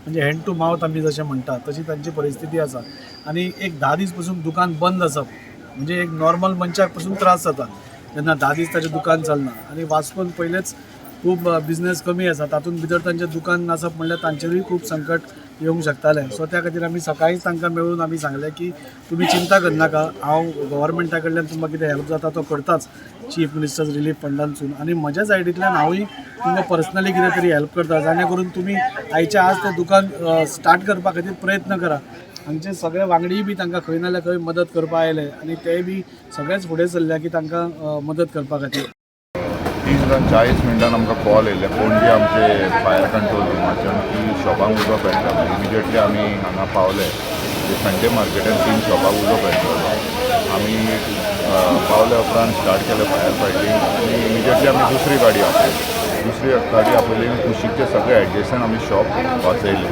म्हणजे hand to mouth आमी जशें म्हणटा तशी तांची परिस्थिती आसा आनी एक 10 दीस पासून दुकान बंद आसप म्हणजे एक नॉर्मल मनशाक पासून त्रास जाता जेन्ना 10 दीस ताचें दुकान चलना आनी वास्कोन पयलेंच खूब बिझनेस कमी आसा तातूंत भितर तांचें दुकान नासप म्हणल्यार तांचेरूय खूब संकट येवंक शकतालें सो त्या खातीर आमी सकाळींच तांकां मेळून आमी सांगलें की तुमी चिंता करनाका हांव गव्हर्मेंटा कडल्यान तुमकां कितें हेल्प जाता तो करताच चीफ मिनिस्टर्स रिलीफ फंडांतसून आनी म्हज्या सायडींतल्यान हांवूय तुमकां पर्सनली कितें तरी हेल्प करता जेणे करून तुमी आयच्या आज तें दुकान स्टार्ट करपा खातीर प्रयत्न करा हांगचे सगळे वांगडीय बी तांकां खंय ना जाल्यार खंय मदत करपा आयले आनी तेय बी सगळेच फुडें सरल्या की तांकां मदत करपा खातीर 3:40 आमकां कॉल येयले पणजे आमचे फायर कंट्रोल रुमाच्यान की शॉपांक उदक पेट्टा इमिजिएटली आमी हांगा पावले संडे मार्केटान 3 शॉपाक उदक पेट्टा आमी पावले उपरांत स्टार्ट केलें फायर फायटींग आनी इमिजिएटली आमी दुसरी गाडी आपयली कुशीकचे सगळे एडजस्टन आमी शॉप वाचयले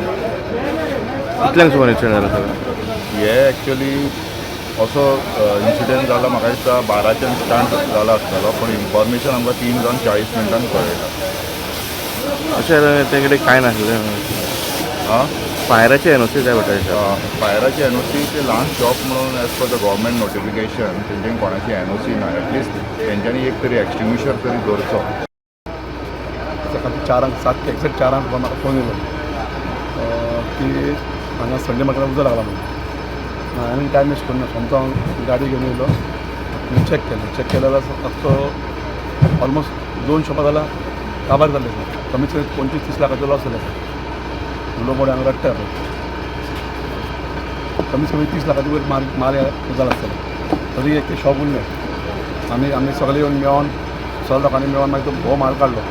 कितल्यांक सुमार इन्सिडंट जाला सगळें हे एक्चुअली असो इन्सिडेंट जाला म्हाका दिसता 12च्यान स्टार्ट जाला आसतलो पण इन्फॉर्मेशन आमकां 3:40 कळयला अशें ते कडेन कांय नासलें हां फायराचे NOC जाय पडटा फायराची NOC ते ल्हान शॉप म्हणून as per the government notification तेंच्यानी कोणाची NOC ना एटलिस्ट तेंच्यांनी एक तरी एक्सटिंग्विशर तरी दवरचो सकाळी 7 एक्झॅक्ट 4 म्हाका फोन येयलो की हांगा संडे मार्केटान उजो लागला म्हणून हांवें टायम वेस्ट करना सोमतो हांव गाडी घेवन येयलो आनी चॅक केलें जाल्यार तो ऑलमोस्ट 2 शॉपां जाल्यार काबार जाल्ले कमीत कमी 25-30 लाखाचो लॉस जाले उलो मोडे हांगा रडटा कमीत कमी 30 लाखाचे वयर माल जाला आसतलो तरी एक शॉप उरले आमी सगळे येवन मेळोन सगळ्या लोकांनी मेळोन मागीर तो भोव माल काडलो